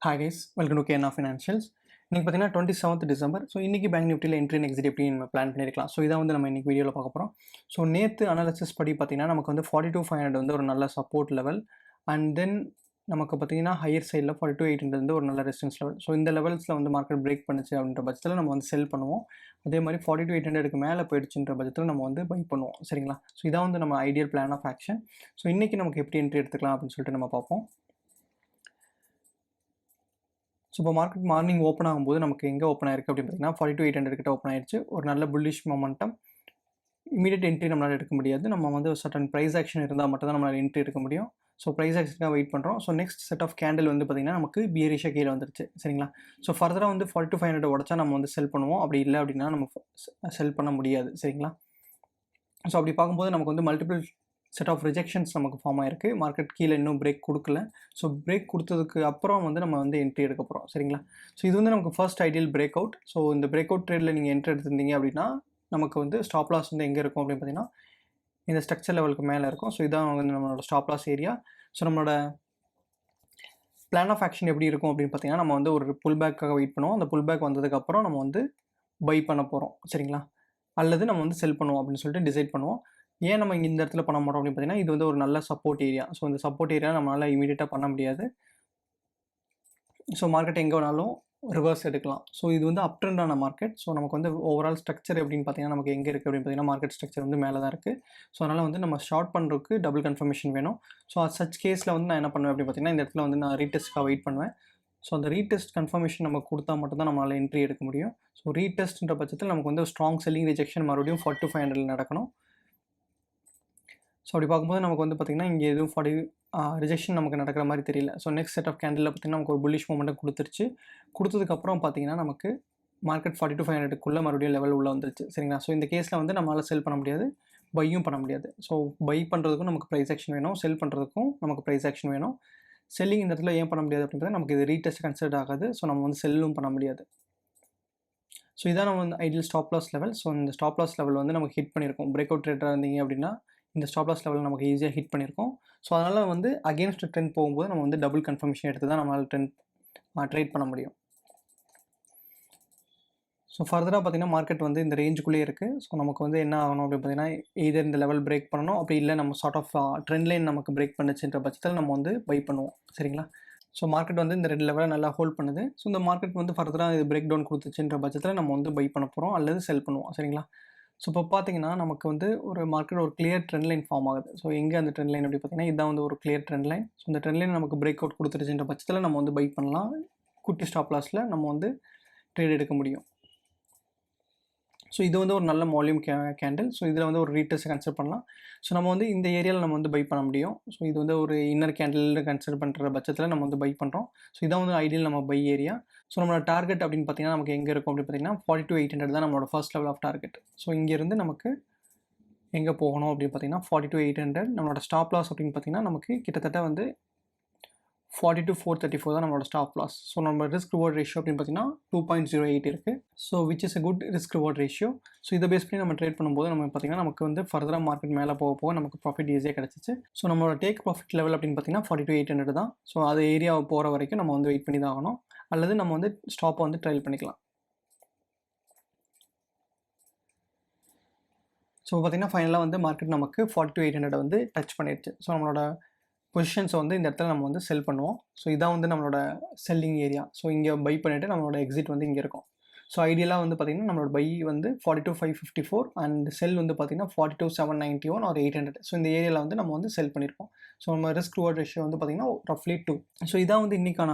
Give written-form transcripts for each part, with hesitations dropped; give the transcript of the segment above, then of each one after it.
Hi guys, welcome to KNR Financials. இன்னைக்கு பார்த்தீங்கன்னா 27th December. So இன்றைக்கி பேங்க் நிஃப்டியில் என்ட்ரி அண்ட் எக்ஸிட் எப்படி நம்ம பிளான் பண்ணியிருக்கலாம். ஸோ இதான் வந்து நம்ம இன்றைக்கி வீடியோவில் பார்க்க போகிறோம். ஸோ நேற்று அனாலிசிஸ் படி பார்த்தீங்கன்னா நமக்கு வந்து 42,500 வந்து ஒரு நல்ல சப்போர்ட் லெவல், அண்ட் தென் நமக்கு பார்த்தீங்கன்னா ஹையர் சைடில் 42,800 வந்து ஒரு நல்ல ரெசிஸ்டன்ஸ் லெவல். ஸோ இந்த லெவல்ஸில் வந்து மார்க்கெட் பிரேக் பண்ணுச்சு அப்படின்ற பட்சத்தில் நம்ம வந்து செல் பண்ணுவோம். அதே மாதிரி 42,800க்கு மேலே போயிடுச்சுன்ற பட்சத்தில் நம்ம வந்து பை பண்ணுவோம். சரிங்களா? ஸோ இதான் வந்து நம்ம ideal plan of action. So இன்றைக்கி நமக்கு எப்படி என்ட்ரி எடுத்துக்கலாம் அப்படின்னு சொல்லிட்டு நம்ம பார்ப்போம். ஸோ இப்போ மார்க்கெட் மார்னிங் ஓப்பன் ஆகும்போது நமக்கு எங்கே ஓப்பன் ஆயிருக்கு அப்படின்னு பார்த்தீங்கன்னா 42,800 கிட்ட ஓப்பன் ஆயிடுச்சு. ஒரு நல்ல புல்லிஷ் மொமெண்டம். இமீடியட் என்ட்ரி நம்மளால் எடுக்க முடியாது. நம்ம வந்து ஒரு சர்டன் ப்ரைஸ் ஆக்ஷன் இருந்தால் மட்டும் தான் நம்மளால் என்ட்ரி எடுக்க முடியும். ஸோ ப்ரைஸ் ஆக்ஷனுக்காக வெயிட் பண்ணுறோம். So next set of candle வந்து பார்த்திங்கன்னா நமக்கு பியரிஷாக கீழே வந்துருச்சு. சரிங்களா? ஸோ ஃபர்தராக வந்து 42,500 உடச்சா நம்ம வந்து செல் பண்ணுவோம். அப்படி இல்லை அப்படின்னா நம்ம செல் பண்ண முடியாது. சரிங்களா? ஸோ அப்படி பார்க்கும்போது நமக்கு வந்து மல்டிபிள் செட் ஆஃப் ரிஜெக்ஷன்ஸ் நமக்கு ஃபார்ம் ஆயிருக்கு. மார்க்கெட் கீழே இன்னும் பிரேக் கொடுக்கல. ஸோ பிரேக் கொடுத்ததுக்கு அப்புறம் வந்து நம்ம வந்து என்ட்ரி எடுக்க போகிறோம். சரிங்களா? ஸோ இது வந்து நமக்கு first ideal break out. So இந்த பிரேக் அவுட் ட்ரேடில் நீங்கள் என்ட்ரி எடுத்திருந்தீங்க அப்படின்னா நமக்கு வந்து ஸ்டாப் லாஸ் வந்து எங்கே இருக்கும் அப்படின்னு பார்த்தீங்கன்னா இந்த ஸ்ட்ரக்சர் லெவலுக்கு மேலே இருக்கும். ஸோ இதான் வந்து நம்மளோட ஸ்டாப் லாஸ் ஏரியா. ஸோ நம்மளோட பிளான் ஆஃப் ஆக்ஷன் எப்படி இருக்கும் அப்படின்னு பார்த்தீங்கன்னா நம்ம வந்து ஒரு புல் பேக்காக வெயிட் பண்ணுவோம். அந்த புல் பேக் வந்ததுக்கப்புறம் நம்ம வந்து பை பண்ண போகிறோம். சரிங்களா? அல்லது நம்ம வந்து செல் பண்ணுவோம் அப்படின்னு சொல்லிட்டு டிசைட் பண்ணுவோம். ஏன் நம்ம இந்த இடத்துல பண்ண மாட்டோம் அப்படின்னு பார்த்தீங்கன்னா இது வந்து ஒரு நல்ல சப்போர்ட் ஏரியா. ஸோ இந்த சப்போர்ட் ஏரியா நம்மளால் இமீடியட்டாக பண்ண முடியாது. ஸோ மார்க்கெட் எங்கே வேணாலும் ரிவர்ஸ் எடுக்கலாம். ஸோ இது வந்து அப் ட்ரெண்டான மார்க்கெட். ஸோ நமக்கு வந்து ஓவரால் ஸ்ட்ரக்சர் எப்படின்னு பார்த்தீங்கன்னா நமக்கு எங்கே இருக்குது அப்படின்னு பார்த்தீங்கன்னா மார்க்கெட் ஸ்ட்ரக்சர் வந்து மேலே தான் இருக்குது. ஸோ அதனால் வந்து நம்ம ஷார்ட் பண்ணுறதுக்கு டபுள் கன்ஃபர்மேஷன் வேணும். ஸோ சச் கேஸில் வந்து நான் என்ன பண்ணுவேன் அப்படின்னு பார்த்தீங்கன்னா இந்த இடத்துல வந்து நான் ரீடெஸ்ட்காக வெயிட் பண்ணுவேன். ஸோ அந்த ரீடெஸ்ட் கன்ஃபர்மேஷன் நம்ம கொடுத்தா மட்டும்தான் நம்மளால் என்ட்ரி எடுக்க முடியும். ஸோ ரீடெஸ்ட்ன்ற பட்சத்தில் நமக்கு வந்து ஸ்ட்ராங் செல்லிங் ரிஜெக்ஷன் மறுபடியும் 42,500 நடக்கணும். ஸோ அப்படி பார்க்கும்போது நமக்கு வந்து பார்த்திங்கன்னா இங்கே எதுவும் ரிஜெக்ஷன் நமக்கு நடக்கிற மாதிரி தெரியல. So next set of candle பார்த்திங்கன்னா நமக்கு ஒரு புல்லிஷ் மூமெண்ட்டை கொடுத்துருச்சு. கொடுத்ததுக்கப்புறம் பார்த்திங்கன்னா நமக்கு மார்க்கெட் 42,500க்குள்ளே மறுபடியும் லெவல் உள்ளே வந்துருச்சு. சரிங்களா? ஸோ இந்த கேஸில் வந்து நம்மளால் செல் பண்ண முடியாது, பையும் பண்ண முடியாது. ஸோ பை பண்ணுறதுக்கும் நமக்கு ப்ரைஸ் ஆக்ஷன் வேணும், செல் பண்ணுறதுக்கும் நமக்கு ப்ரைஸ் ஆக்ஷன் வேணும். செல்லிங் இந்த இடத்துல ஏன் பண்ண முடியாது அப்படின்றது நமக்கு இது ரீடெஸ்ட் கன்சிடர் ஆகாது. ஸோ நம்ம வந்து செல்லும் பண்ண முடியாது. ஸோ இதான் நம்ம வந்து ideal stop loss level. So இந்த ஸ்டாப் லாஸ் லெவல் வந்து நமக்கு ஹிட் பண்ணியிருக்கோம். பிரேக் அவுட் ட்ரேடாக இருந்தீங்க அப்படின்னா இந்த ஸ்டாப் லாஸ் லெவல் நமக்கு ஈஸியாக ஹிட் பண்ணியிருக்கோம். ஸோ அதனால் வந்து அகேன்ஸ்ட் ட்ரெண்ட் போகும்போது நம்ம வந்து டபுள் கன்ஃபர்மேஷன் எடுத்து தான் நம்மளால் ட்ரேட் பண்ண முடியும். ஸோ ஃபர்தராக பார்த்திங்கன்னா மார்க்கெட் வந்து இந்த ரேஞ்சுக்குள்ளேயே இருக்குது. ஸோ நமக்கு வந்து என்ன ஆகணும் அப்படின்னு பார்த்தீங்கன்னா எய்தர் இந்த லெவல் பிரேக் பண்ணணும், அப்படி இல்லை நம்ம சார்ட் ஆஃப் ட்ரெண்ட் லைன் நமக்கு பிரேக் பண்ணுச்சுன்ற பட்சத்தில் நம்ம வந்து பை பண்ணுவோம். சரிங்களா? ஸோ மார்க்கெட் வந்து இந்த ரெண்டு லெவலை நல்லா ஹோல்ட் பண்ணுது. ஸோ இந்த மார்க்கெட் வந்து ஃபர்தராக இது பிரேக் டவுன் கொடுத்துச்சுன்ற பட்சத்தில் நம்ம வந்து பை பண்ண போகிறோம் அல்லது செல் பண்ணுவோம். சரிங்களா? ஸோ இப்போ பார்த்தீங்கன்னா நமக்கு வந்து ஒரு மார்க்கெட் ஒரு கிளியர் ட்ரெண்ட் லைன் ஃபார்ம் ஆகுது. ஸோ எங்கே அந்த ட்ரெண்ட் லைன் அப்படி பார்த்தீங்கன்னா இதான் வந்து ஒரு கிளியர் ட்ரெண்ட் லைன். ஸோ இந்த ட்ரெண்ட் லைன் நமக்கு பிரேக் அவுட் கொடுத்துருச்சுன்ற பட்சத்தில் நம்ம வந்து பை பண்ணலாம். குட்டி ஸ்டாப் லாஸில் நம்ம வந்து ட்ரேட் எடுக்க முடியும். ஸோ இது வந்து ஒரு நல்ல வால்யூம் கேண்டில். ஸோ இதில் வந்து ஒரு ரீடெஸ்ட்டை கன்சிடர் பண்ணலாம். ஸோ நம்ம வந்து இந்த ஏரியாவில் நம்ம வந்து பை பண்ண முடியும். ஸோ இது வந்து ஒரு இன்னர் கேண்டில் கன்சிடர் பண்ணுற பட்சத்தில் நம்ம வந்து பை பண்ணுறோம். ஸோ இதான் வந்து ஐடியல் நம்ம பை ஏரியா. ஸோ நம்மளோட டார்கெட் அப்படின்னு பார்த்தீங்கன்னா நமக்கு எங்கே இருக்கும் அப்படின்னு பார்த்தீங்கன்னா 42,800 தான் நம்மளோட first level of target. So இங்கேருந்து நமக்கு எங்கே போகணும் அப்படின்னு பார்த்தீங்கன்னா 42,800. நம்மளோட ஸ்டாப் லாஸ் அப்படின்னு பார்த்தீங்கன்னா நமக்கு கிட்டத்தட்ட வந்து 42,434 தான் நம்மளோட ஸ்டாப் லாஸ். ஸோ நம்ம ரிஸ்க் ரிவார்ட் ரேஷியோ அப்படின்னு பார்த்தீங்கன்னா 2.08 இருக்குது. So which is a good risk reward ratio. So இதை பேஸ் பண்ணி நம்ம ட்ரேட் பண்ணும்போது நம்ம பார்த்தீங்கன்னா நமக்கு வந்து ஃபர்தராக மார்க்கெட் மேலே போக நமக்கு ப்ராஃபிட் ஈஸியாக கிடச்சிச்சு. ஸோ நம்மளோட டேக் ப்ராஃபிட் லெவல் அப்படின்னு பார்த்தீங்கன்னா 42,800 தான். ஸோ அது ஏரியாவை போகிற வரைக்கும் நம்ம வந்து வெயிட் பண்ணி தான் ஆகணும், அல்லது நம்ம வந்து ஸ்டாப்பை வந்து ட்ரையல் பண்ணிக்கலாம். ஸோ பார்த்தீங்கன்னா ஃபைனலாக வந்து மார்க்கெட் நமக்கு 42,800 வந்து டச் பண்ணிடுச்சு. ஸோ நம்மளோட பொசிஷன்ஸை வந்து இந்த இடத்துல நம்ம வந்து செல் பண்ணுவோம். ஸோ இதான் வந்து நம்மளோட செல்லிங் ஏரியா. ஸோ இங்கே பை பண்ணிவிட்டு நம்மளோட எக்ஸிட் வந்து இங்கே இருக்கும். ஸோ ஐடியலாக வந்து பார்த்திங்கன்னா நம்மளோட பை வந்து 42,554 அண்ட் செல் வந்து பார்த்திங்கன்னா 42,791 ஒரு 800. ஸோ இந்த ஏரியாவில் வந்து நம்ம வந்து செல் பண்ணியிருக்கோம். ஸோ நம்ம ரிஸ்க் ரிவார்ட் ரேஷியோ வந்து பார்த்திங்கன்னா ரஃப்லி 2. ஸோ இதான் வந்து இன்றைக்கான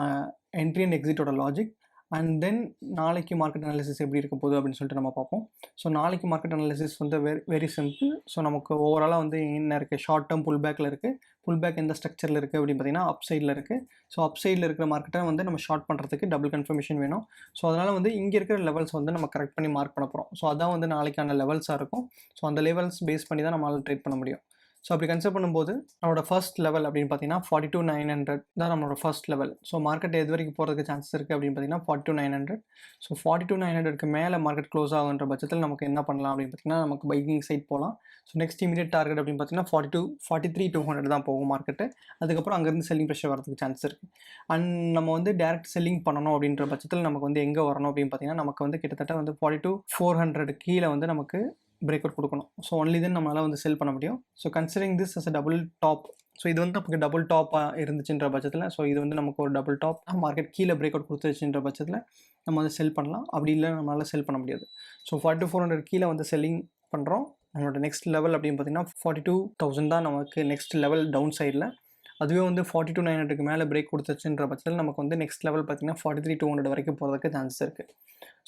என்ட்ரி அண்ட் எக்ஸிட்டோட லாஜிக். அண்ட் தென் நாளைக்கு மார்க்கெட் அனாலிசிஸ் எப்படி இருக்க போகுது அப்படின்னு சொல்லிட்டு நம்ம பார்ப்போம். ஸோ நாளைக்கு மார்க்கெட் அனாலிசிஸ் வந்து வெரி சிம்பிள். ஸோ நமக்கு ஓவராலாக வந்து என்ன இருக்குது, ஷார்ட் டேர்ம் புல் பேக்கில் இருக்குது. புல் பேக் எந்த ஸ்ட்ரக்சரில் இருக்குது அப்படின்னு பார்த்தீங்கன்னா அப் சைடில் இருக்குது. ஸோ அப் சைடில் இருக்கிற மார்க்கெட்டை வந்து நம்ம ஷார்ட் பண்ணுறதுக்கு டபுள் கன்ஃபர்மேஷன் வேணும். ஸோ அதனால் வந்து இங்கே இருக்கிற லெவல்ஸ் வந்து நம்ம கரெக்ட் பண்ணி மார்க் பண்ண போகிறோம். ஸோ அதான் வந்து நாளைக்கான லெவல்ஸாக இருக்கும். ஸோ அந்த லெவல்ஸ் பேஸ் பண்ணி தான் நம்மளால் ட்ரேட் பண்ண முடியும். ஸோ அப்படி கன்சிடர் பண்ணும்போது நம்மளோட ஃபர்ஸ்ட் லெவல் அப்படின்னு பார்த்தீங்கன்னா 42,900 தான் நம்மளோட ஃபர்ஸ்ட் லெவல். ஸோ மார்க்கெட் எது வரைக்கும் போகிறதுக்கு சான்சஸ் இருக்குது அப்படின்னு பார்த்தீங்கன்னா 42,900. ஸோ 42,900க்கு மேலே மார்க்கெட் க்ளோஸ் ஆகுன்ற பட்சத்தில் நமக்கு என்ன பண்ணலாம் அப்படின்னு பார்த்தீங்கன்னா நமக்கு பைக்கிங் சைட் போகலாம். ஸோ நெக்ஸ்ட் இமீடியட் டார்கெட் அப்படின்னு பார்த்தீங்கன்னா 43,200 தான் போகும் மார்க்கெட்டு. அதுக்கப்புறம் அங்கேருந்து செல்லிங் ப்ரெஷர் வரதுக்கு சான்ஸ் இருக்குது. அண்ட் நம்ம வந்து டேரக்ட் செல்லிங் பண்ணணும் அப்படின்ற பட்சத்தில் நமக்கு வந்து எங்கே வரணும் அப்படின்னு பார்த்தீங்கன்னா நமக்கு வந்து கிட்டத்தட்ட வந்து 42,400 கீழே வந்து நமக்கு பிரேக் அவுட் கொடுக்கணும். ஸோ ஒன்லி தென் நம்மளால் வந்து செல் பண்ண முடியும். So considering this as a double top, so இது வந்து நமக்கு டபுள் டாப்பாக இருந்துச்சுன்ற பட்சத்தில், ஸோ இது வந்து நமக்கு ஒரு டபுள் டாப் மார்க்கெட் கீழே பிரேக் அவுட் கொடுத்துச்சுன்ற பட்சத்தில் நம்ம வந்து செல் பண்ணலாம். அப்படி இல்லை நம்மளால் செல் பண்ண முடியாது. ஸோ 42,400 கீழே வந்து செல்லிங் பண்ணுறோம். நம்மளோட நெக்ஸ்ட் லெவல் அப்படின்னு பார்த்தீங்கன்னா 42,000 தான் நமக்கு நெக்ஸ்ட் லெவல் டவுன் சைடில். அதுவே வந்து 42,900க்கு மேலே பிரேக் கொடுத்துச்சுன்ற பட்சத்தில் நமக்கு வந்து நெக்ஸ்ட் லெவல் பார்த்தீங்கன்னா 43,200 வரைக்கும் போகிறதுக்கு சான்சஸ் இருக்குது.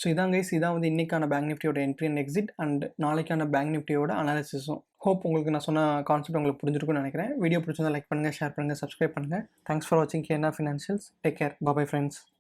ஸோ இதான் கைஸ், இதான் வந்து இன்றைக்கான பேங்க் நிஃப்டியோட என்ட்ரி அண்ட் எக்ஸிட் அண்ட் நாளைக்கான பேங்க் நிஃப்டியோட அனாலிசிஸும். ஹோப் உங்களுக்கு நான் சொன்ன கான்செப்ட் உங்களுக்கு புரிஞ்சிருக்கும்னு நினைக்கிறேன். வீடியோ பிடிச்சிருந்தா லைக் பண்ணுங்கள், ஷேர் பண்ணுங்கள், சப்ஸ்கிரைப் பண்ணுங்கள். தேங்க்ஸ் ஃபார் வாட்சிங் கேனா financials. Take care. Bye friends.